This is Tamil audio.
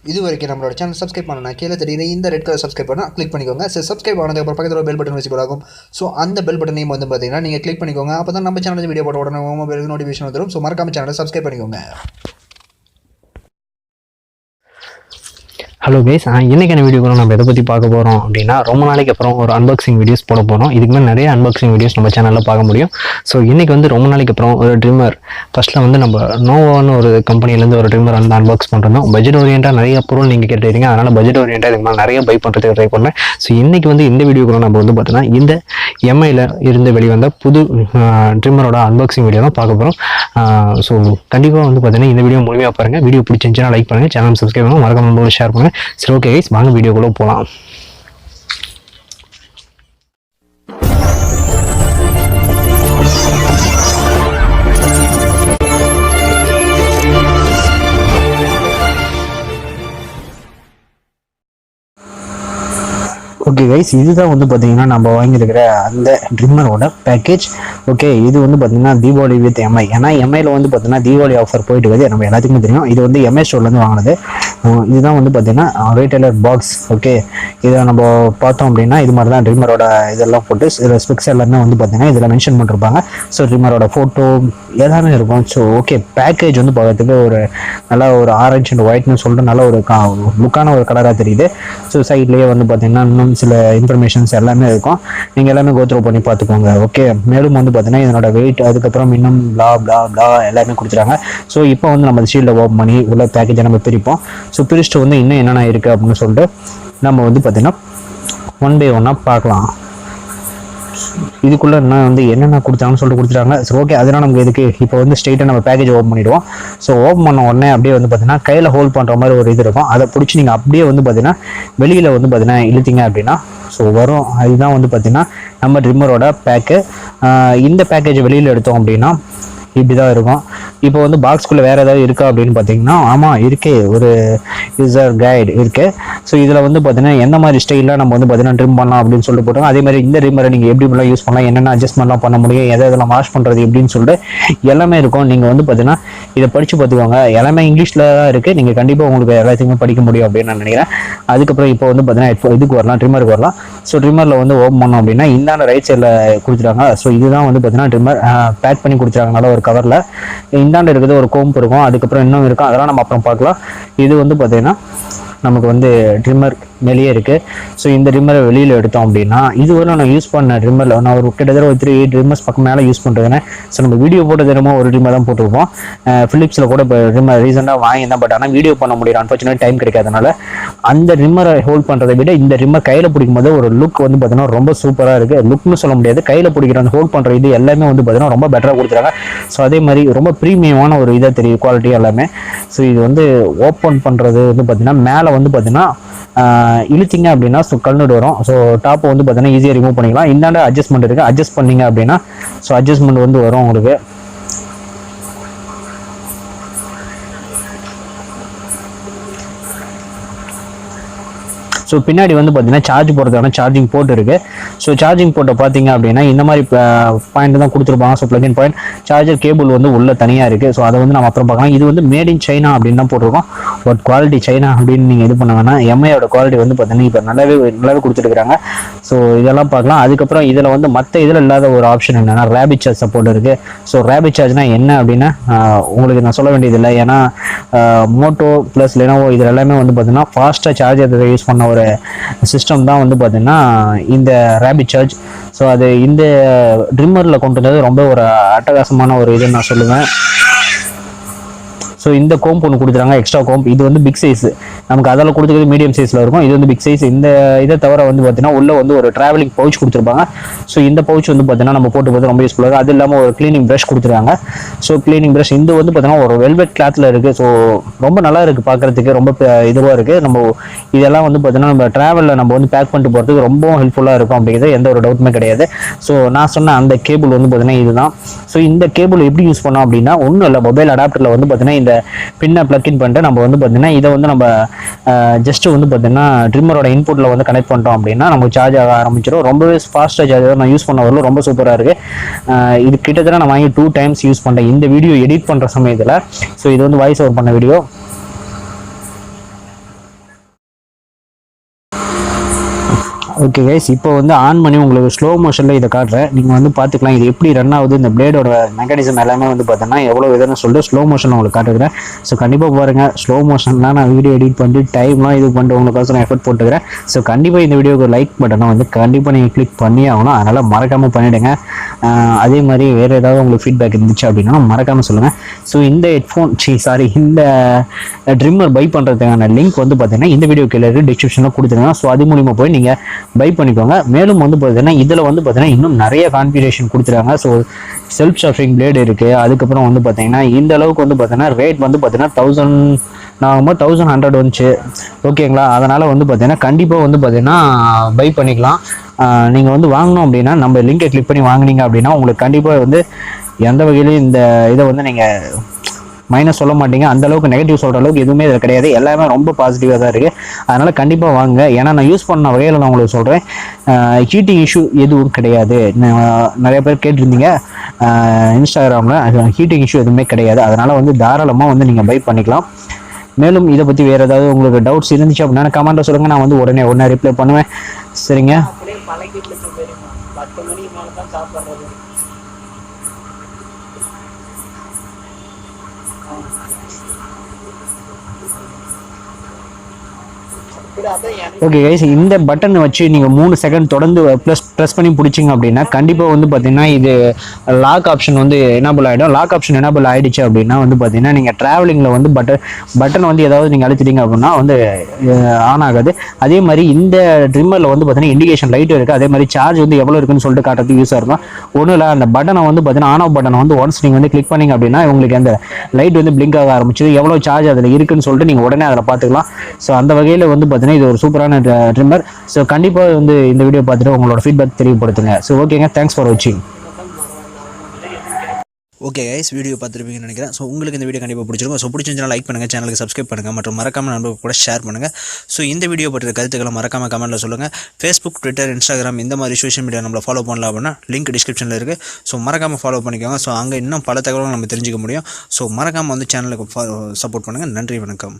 இது வரைக்கும் நம்மளோட சேனல் சப்ஸ்கிரைப் பண்ணணும் கீழே தெரியுது இந்த ரெட் கலர் சப்ஸ்கிரைப் பண்ணால் கிளிக் பண்ணிக்கோங்க. சரி, சப்ஸ்கிரைப் ஆனதுக்கப்புறம் பக்கத்தில் ஒரு பெல் பட்டன் விசிபிள் ஆகும். ஸோ அந்த பெல் பட்டனையும் வந்து பார்த்தீங்கன்னா நீங்கள் கிளிக் பண்ணிக்கோங்க. அப்போ தான் நம்ம சேனல் வீடியோ போட்ட உடனே மொபைலுக்கு நோட்டிஃபிகேஷன் வந்துடும். ஸோ மறக்காம சேனலை சப்ஸ்கிரைப் பண்ணிக்கோங்க. ஹலோ கைஸ், இன்றைக்கான வீடியோக்குள்ள நம்ம எதை பற்றி பார்க்க போகிறோம் அப்படின்னா, ரொம்ப நாளைக்கு அப்புறம் ஒரு அன்பாக்சிங் வீடியோஸ் போட போகிறோம். இதுக்கு மேலே நிறைய அன்பாக்சிங் வீடியோஸ் நம்ம சேனலில் பார்க்க முடியும். ஸோ இன்றைக்கி வந்து ரொம்ப நாளைக்கு அப்புறம் ஒரு ட்ரிம்மர், ஃபஸ்ட்டில் வந்து நம்ம நோவான்னு ஒரு கம்பெனிலேருந்து ஒரு ட்ரிம்மர் வந்து அன்பாக்ஸ் பண்ணுறோம். பட்ஜெட் ஓரியண்டாக நிறைய பொருள் நீங்கள் கேட்டுருக்கீங்க, அதனால் பட்ஜெட் ஓரியண்டாக இதுக்கு மேலே நிறைய பை பண்ணுறதுக்கு ட்ரை பண்ணேன். ஸோ இன்றைக்கி வந்து இந்த வீடியோக்குள்ள நம்ம வந்து பார்த்தோன்னா இந்த எம்ஐயில் இருந்து வெளிவந்த புது ட்ரிம்மரோட அன்பாக்சிங் வீடியோ தான் பார்க்க போகிறோம். ஸோ கண்டிப்பாக வந்து பார்த்தீங்கன்னா இந்த வீடியோ முழுமையாக பாருங்கள். வீடியோ பிடிச்சிருந்துச்சுன்னா லைக் பண்ணுங்கள், சேனல் சப்ஸ்கிரைப் பண்ணுங்கள், மறக்காம நம்பரோட ஷேர் பண்ணுங்கள். சரி, ஓகே கைஸ், வாங்க வீடியோக்குள்ள போகலாம். ஓகே கைஸ், இதுதான் வந்து பார்த்தீங்கன்னா நம்ம வாங்கியிருக்கிற அந்த ட்ரிம்மரோட பேக்கேஜ். ஓகே, இது வந்து பார்த்தீங்கன்னா தீபாவளி வித் எம்ஐ. ஏன்னா எம்ஐயில் வந்து பார்த்தீங்கன்னா தீபாவளி ஆஃபர் போயிட்டு இருக்குது, நம்ம எல்லாத்துக்குமே தெரியும். இது வந்து எம்ஐ ஸ்டோர்லேருந்து வாங்கினது. இதுதான் வந்து பார்த்தீங்கன்னா ரீட்டைலர் பாக்ஸ். ஓகே, இதை நம்ம பார்த்தோம் அப்படின்னா இது மாதிரி தான் ட்ரிம்மரோட இதெல்லாம் போட்டு ஸ்பெக்ஸ் எல்லாமே வந்து பார்த்தீங்கன்னா இதில் மென்ஷன் பண்ணிருப்பாங்க. ஸோ ட்ரிம்மரோட ஃபோட்டோ எல்லாமே இருக்கும். ஸோ ஓகே, பேக்கேஜ் வந்து பார்க்கறதுக்கு ஒரு நல்லா ஒரு ஆரஞ்சு அண்ட் ஒயிட்னு சொல்லிட்டு நல்ல ஒரு லுக்கான ஒரு கலராக தெரியுது. ஸோ சைட்லேயே வந்து பார்த்தீங்கன்னா இன்னும் சில இன்ஃபர்மேஷன்ஸ் எல்லாமே இருக்கும். நீங்கள் எல்லாமே கோத்ரூ பண்ணி பார்த்துக்கோங்க. ஓகே, மேலும் வந்து பார்த்தீங்கன்னா இதனோட வெயிட், அதுக்கப்புறம் இன்னும் பிளா பிளா பிளா எல்லாமே கொடுத்துறாங்க. ஸோ இப்போ வந்து நம்ம ஷீல்டை ஓப்பன் பண்ணி உள்ள பேக்கேஜை நம்ம பிரிப்போம். ஸோ பிரிச்சுட்டு வந்து இன்னும் என்னென்ன இருக்குது அப்படின்னு சொல்லிட்டு நம்ம வந்து பார்த்தீங்கன்னா ஒன் பை ஒன்னாக பார்க்கலாம். இதுக்குள்ள என்ன வந்து என்னென்ன கொடுத்தாங்கன்னு சொல்லிட்டு கொடுத்துட்டாங்க. ஸோ ஓகே, அதெல்லாம் நமக்கு எதுக்கு, இப்போ வந்து ஸ்ட்ரெயிட்டாக நம்ம பேக்கேஜ் ஓப்பன் பண்ணிவிடுவோம். ஸோ ஓப்பன் பண்ண உடனே அப்படியே வந்து பார்த்தீங்கன்னா கையில் ஹோல்ட் பண்ணுற மாதிரி ஒரு இது இருக்கும். அதை பிடிச்சி நீங்கள் அப்படியே வந்து பார்த்தீங்கன்னா வெளியில் வந்து பார்த்தீங்கன்னா இழுத்தீங்க அப்படின்னா ஸோ வரும். அதுதான் வந்து பார்த்தீங்கன்னா நம்ம ட்ரிம்மரோட பேக்கு. இந்த பேக்கேஜை வெளியில் எடுத்தோம் அப்படின்னா இப்படி தான் இருக்கும். இப்போ வந்து பாக்ஸ்குள்ளே வேறு ஏதாவது இருக்கா அப்படின்னு பார்த்தீங்கன்னா, ஆமாம் இருக்கே, ஒரு யூசர் கைடு இருக்குது. ஸோ இதில் வந்து பார்த்தீங்கன்னா எந்த மாதிரி ஸ்டைலில் நம்ம வந்து பார்த்தீங்கன்னா ட்ரிம் பண்ணலாம் அப்படின்னு சொல்லிட்டு போட்டோம். அதே மாதிரி இந்த ட்ரிம்மரை நீங்கள் எப்படிலாம் யூஸ் பண்ணலாம், என்னென்ன அட்ஜஸ்ட்மெண்ட்லாம் பண்ண முடியும், எதை இதெல்லாம் வாஷ் பண்ணுறது எப்படின்னு சொல்லிட்டு எல்லாமே இருக்கும். நீங்கள் வந்து பார்த்தீங்கன்னா இதை படித்து பார்த்துக்கோங்க. எல்லாமே இங்கிலீஷில் தான் இருக்குது. நீங்கள் கண்டிப்பாக உங்களுக்கு எல்லாத்தையுமே படிக்க முடியும் அப்படின்னு நான் நினைக்கிறேன். அதுக்கப்புறம் இப்போ வந்து பார்த்தீங்கன்னா இதுக்கு வரலாம், ட்ரிம்மருக்கு வரலாம். ஸோ ட்ரிம்மரில் வந்து ஓப்பன் பண்ணோம் அப்படின்னா இந்தாண்ட ரைட் சைடில் கொடுத்துட்டாங்க. ஸோ இதுதான் வந்து பார்த்தீங்கன்னா ட்ரிம்மர் பேக் பண்ணி கொடுத்துருக்காங்க ஒரு கவரில். இந்தாண்ட இருக்குது ஒரு கோம்பு இருக்கும், அதுக்கப்புறம் இன்னும் இருக்கும், அதெல்லாம் நம்ம அப்புறம் பார்க்கலாம். இது வந்து பார்த்தீங்கன்னா நமக்கு வந்து ட்ரிம்மர் வெளியே இருக்குது. ஸோ இந்த ட்ரிம்மரை வெளியில் எடுத்தோம் அப்படின்னா இதுவரை நான் யூஸ் பண்ண ட்ரிம்மரில் நான் ஒரு கிட்டத்தட்ட ஒரு 3 ட்ரிம்மர்ஸ் பக்கம் மேலே யூஸ் பண்ணுறதுனே. ஸோ நம்ம வீடியோ போட்ட தினமும் ஒரு ட்ரிம்மர் தான் போட்டிருப்போம். ஃபிலிப்ஸில் கூட இப்போ ட்ரிம்மர் ரீசெண்டாக வாங்கியிருந்தேன். பட் ஆனால் வீடியோ பண்ண முடியல, அன்ஃபார்ச்சுனேட் டைம் கிடைக்காதனால. அந்த ட்ரிம்மரை ஹோல்ட் பண்ணுறதை விட இந்த ட்ரிம்மர் கையில் பிடிக்கும் போது ஒரு லுக் வந்து பார்த்தீங்கன்னா ரொம்ப சூப்பராக இருக்குது. லுக்னு சொல்ல முடியாது, கையில் பிடிக்கிற அந்த ஹோல்ட் பண்ணுற இது எல்லாமே வந்து பார்த்தீங்கன்னா ரொம்ப பெட்டராக கொடுத்துருக்காங்க. ஸோ அதே மாதிரி ரொம்ப ப்ரீமியமான ஒரு இதாக தெரியும், குவாலிட்டி எல்லாமே. ஸோ இது வந்து ஓப்பன் பண்ணுறது வந்து பார்த்தீங்கன்னா மேலே வந்து பார்த்தீங்கன்னா இழுத்தீங்க அப்படின்னா ஸோ கல்நடு வரும். ஸோ டாப்பை வந்து பார்த்தீங்கன்னா ஈஸியாக ரிமூவ் பண்ணிக்கலாம். இந்தாண்ட அட்ஜஸ்ட்மெண்ட் இருக்குது, அட்ஜஸ்ட் பண்ணிங்க அப்படின்னா ஸோ அட்ஜஸ்ட்மெண்ட் வந்து வரும் உங்களுக்கு. ஸோ பின்னாடி வந்து பார்த்தீங்கன்னா சார்ஜ் போடுறதுக்கான சார்ஜிங் போர்ட் இருக்குது. ஸோ சார்ஜிங் போர்ட்டை பார்த்தீங்க அப்படின்னா இந்த மாதிரி பாயிண்ட் தான் கொடுத்துருப்பாங்க. So plug in point, charger cable வந்து உள்ள தனியாக இருக்குது. ஸோ அதை வந்து நம்ம அப்புறம் பார்க்கலாம். இது வந்து மேட் இன் சைனா அப்படின்னு தான் போட்டிருக்கோம். பட் குவாலிட்டி சைனா அப்படின்னு நீங்கள் இது பண்ண வேணாம். எம்ஐயோட குவாலிட்டி வந்து பார்த்தீங்கன்னா இப்போ நல்லாவே கொடுத்துருக்காங்க. ஸோ இதெல்லாம் பார்க்கலாம். அதுக்கப்புறம் இதில் வந்து மற்ற இதில் இல்லாத ஒரு ஆப்ஷன் என்னென்னா ரேபிட் சார்ஜ் சப்போர்ட் இருக்குது. ஸோ ரேபிட் சார்ஜ்னால் என்ன அப்படின்னா உங்களுக்கு நான் சொல்ல வேண்டியதில்லை. ஏன்னா மோட்டோ ப்ளஸ் லெனோவோ இதில் எல்லாமே வந்து பார்த்தீங்கன்னா ஃபாஸ்ட்டாக சார்ஜர் யூஸ் பண்ண ஒரு சிஸ்டம் தான் வந்து பார்த்தீங்கன்னா இந்த ரேபிட் சார்ஜ். ஸோ அது இந்த ட்ரிம்மரில் கொண்டு வந்தது ரொம்ப ஒரு அட்டகாசமான ஒரு இதுன்னு நான் சொல்லுவேன். ஸோ இந்த கோம்ப் ஒன்று கொடுத்துறாங்க, எக்ஸ்ட்ரா கோம்ப். இது வந்து பிக் சைஸ், நமக்கு அதில் கொடுத்துருக்கிறது மீடியம் சைஸில் இருக்கும். இது வந்து பிக் சைஸ். இந்த இதை தவிர வந்து பார்த்தீங்கன்னா உள்ள வந்து ஒரு ட்ராவலிங் பவுச் கொடுத்துருப்பாங்க. ஸோ இந்த பவுச் வந்து பார்த்தீங்கன்னா நம்ம போட்டு போது ரொம்ப யூஸ்ஃபுல்லாக இருக்கும். அது இல்லாமல் ஒரு க்ளீனிங் ப்ரஷ் கொடுத்துருக்காங்க. ஸோ க்ளீனிங் ப்ரஷ் இது வந்து பார்த்தீங்கன்னா ஒரு வெல்வெட் கிளாத்தில் இருக்குது. ஸோ ரொம்ப நல்லா இருக்குது பார்க்குறதுக்கு, ரொம்ப இதுவாக இருக்குது. நம்ம இதெல்லாம் வந்து பார்த்தீங்கன்னா நம்ம ட்ராவலில் நம்ம வந்து பேக் பண்ணிட்டு போகிறதுக்கு ரொம்ப ஹெல்ப்ஃபுல்லாக இருக்கும் அப்படிங்கிறது எந்த ஒரு டவுட்டுமே கிடையாது. ஸோ நான் சொன்ன அந்த கேபிள் வந்து பார்த்தீங்கன்னா இதுதான். ஸோ இந்த கேபிள் எப்படி யூஸ் பண்ணோம் அப்படின்னா ஒன்றும் இல்லை, மொபைல் அடாப்டரில் வந்து பார்த்தீங்கன்னா இந்த பின்னை பிளக் இன் பண்ணிட்டு நம்ம வந்து பார்த்தீங்கன்னா இதை வந்து நம்ம ஜஸ்ட் வந்து பார்த்தீங்கன்னா ட்ரிம்மரோட இன்புட்டில் வந்து கனெக்ட் பண்ணிட்டோம் அப்படின்னா நமக்கு சார்ஜ் ஆக ஆரம்பிச்சிடும். ரொம்பவே ஃபாஸ்ட்டாக சார்ஜ் நான் யூஸ் பண்ண வரல, ரொம்ப சூப்பராக இருக்குது. இது கிட்டத்தட்ட நான் வாங்கி 2 times யூஸ் பண்ணுறேன் இந்த வீடியோ எடிட் பண்ணுற சமயத்தில். ஸோ இது வந்து வாய்ஸ் ஓவர் பண்ண வீடியோ. ஓகே கைஸ், இப்போ வந்து ஆன் பண்ணி உங்களுக்கு ஸ்லோ மோஷனில் இதை காட்டுறேன். நீங்கள் வந்து பார்த்துக்கலாம் இது எப்படி ரன் ஆகுது, இந்த பிளேடோட மெக்கானிசம் எல்லாமே வந்து பார்த்தோன்னா எவ்வளோ இதுன்னு சொல்லிட்டு ஸ்லோ மோஷன் உங்களுக்கு காட்டுக்கிறேன். ஸோ கண்டிப்பாக பாருங்கள், ஸ்லோ மோஷன்லாம் நான் வீடியோ எடிட் பண்ணிட்டு டைம்லாம் இது பண்ணிட்டு உங்களுக்கோசரம் எஃபர்ட் போட்டுக்கிறேன். ஸோ கண்டிப்பாக இந்த வீடியோக்கு லைக் பட்டனை வந்து கண்டிப்பாக நீங்கள் கிளிக் பண்ணி ஆகணும். அதனால் மறக்காமல் பண்ணிவிடுங்க. அதே மாதிரி வேறு ஏதாவது உங்களுக்கு ஃபீட்பேக் இருந்துச்சு அப்படின்னா மறக்காமல் சொல்லுங்கள். ஸோ இந்த ஹெட்ஃபோன் இந்த ட்ரிம்மர் பை பண்ணுறதுக்கான லிங்க் வந்து பார்த்தீங்கன்னா இந்த வீடியோ கீழே டிஸ்கிரிப்ஷனில் கொடுத்துருங்க. ஸோ அது மூலிமா போய் நீங்கள் பை பண்ணிக்கோங்க. மேலும் வந்து பார்த்தீங்கன்னா இதில் வந்து பார்த்தீங்கன்னா இன்னும் நிறைய கான்ஃபிகரேஷன் கொடுத்துருக்காங்க. ஸோ செல்ஃப் ஷார்ப்பிங் பிளேடு இருக்குது. அதுக்கப்புறம் வந்து பார்த்தீங்கன்னா இந்த அளவுக்கு வந்து பார்த்தீங்கன்னா ரேட் வந்து பார்த்தீங்கன்னா 1100 வந்துச்சு. ஓகேங்களா? அதனால் வந்து பார்த்தீங்கன்னா கண்டிப்பாக வந்து பார்த்தீங்கன்னா பை பண்ணிக்கலாம். நீங்கள் வந்து வாங்கணும் அப்படின்னா நம்ம லிங்கை கிளிக் பண்ணி வாங்கினீங்க அப்படின்னா உங்களுக்கு கண்டிப்பாக வந்து எந்த வகையிலையும் இந்த இதை வந்து நீங்கள் மைனஸ் சொல்ல மாட்டீங்க. அந்த அளவுக்கு நெகட்டிவ் சொல்கிற அளவுக்கு எதுவுமே இதில் கிடையாது. எல்லாமே ரொம்ப பாசிட்டிவாக தான் இருக்குது. அதனால் கண்டிப்பாக வாங்க. ஏன்னா நான் யூஸ் பண்ண வகையில் நான் உங்களுக்கு சொல்கிறேன், ஹீட்டிங் இஷ்யூ எதுவும் கிடையாது. நிறைய பேர் கேட்டிருந்தீங்க இன்ஸ்டாகிராமில், ஹீட்டிங் இஷ்யூ எதுவுமே கிடையாது. அதனால் வந்து தாராளமாக வந்து நீங்கள் பை பண்ணிக்கலாம். மேலும் இதை பற்றி வேறு ஏதாவது உங்களுக்கு டவுட்ஸ் இருந்துச்சு அப்படின்னா கமெண்ட்டில் சொல்லுங்கள். நான் வந்து உடனே ரிப்ளை பண்ணுவேன். சரிங்க. ஓகே கைஸ், இந்த பட்டன் வச்சு நீங்கள் 3 செகண்ட் தொடர்ந்து ப்ரெஸ் பண்ணி பிடிச்சிங்க அப்படின்னா கண்டிப்பாக வந்து பார்த்தீங்கன்னா இது லாக் ஆப்ஷன் வந்து எனேபிள் ஆகிடும். லாக் ஆப்ஷன் எனேபிள் ஆகிடுச்சு அப்படின்னா வந்து பார்த்தீங்கன்னா நீங்கள் ட்ராவலிங்கில் வந்து பட்டன் வந்து ஏதாவது நீங்கள் அழுத்திட்டீங்க அப்படின்னா வந்து ஆன் ஆகாது. அதே மாதிரி இந்த ட்ரிம்மரில் வந்து பார்த்தீங்கன்னா இண்டிகேஷன் லைட் இருக்குது. அதே மாதிரி சார்ஜ் வந்து எவ்வளோ இருக்குன்னு சொல்லிட்டு காட்டுறதுக்கு யூஸாக இருக்கும். ஒன்றும் இல்லை, அந்த பட்டனை வந்து பார்த்தீங்கன்னா ஆன் ஆஃப் பட்டனை வந்து ஒன்ஸ் நீங்கள் வந்து கிளிக் பண்ணிங்க அப்படின்னா உங்களுக்கு அந்த லைட் வந்து பிளிங்க் ஆக ஆரம்பிச்சு எவ்வளோ சார்ஜ் அதில் இருக்குன்னு சொல்லிட்டு நீங்கள் உடனே அதில் பார்த்துக்கலாம். ஸோ அந்த வகையில் வந்து பார்த்தீங்கன்னா இது ஒரு சூப்பரான ட்ரிம்மர். ஸோ கண்டிப்பாக வந்து இந்த வீடியோ பார்த்துட்டு உங்களோட ஃபீட்பேக் தெரியப்படுத்துங்க. ஸோ ஓகேங்க, தேங்க்ஸ் ஃபார் வாட்சிங். ஓகே கைஸ், வீடியோ பார்த்துருப்பீங்கன்னு நினைக்கிறேன். ஸோ உங்களுக்கு இந்த வீடியோ கண்டிப்பாக பிடிச்சிருக்கும். ஸோ பிடிச்சிருந்துச்சுன்னா லைக் பண்ணுங்கள், சேனலுக்கு சப்ஸ்கிரைப் பண்ணுங்கள், மற்றும் மறக்காமல் நண்பர்கள் கூட ஷேர் பண்ணுங்கள். ஸோ இந்த வீடியோ பற்றிய கருத்துக்களை மறக்காமல் கமெண்ட்டில் சொல்லுங்கள். ஃபேஸ்புக், ட்விட்டர், இன்ஸ்டாகிராம் இந்த மாதிரி சோஷியல் மீடியா நம்மளை ஃபாலோ பண்ணலாம் அப்படின்னா லிங்க் டிஸ்கிரிப்ஷனில் இருக்குது. ஸோ மறக்காமல் ஃபாலோ பண்ணிக்கோங்க. ஸோ அங்கே இன்னும் பல தகவல்கள் நம்ம தெரிஞ்சுக்க முடியும். ஸோ மறக்காமல் வந்து சேனலுக்கு சப்போர்ட் பண்ணுங்கள். நன்றி, வணக்கம்.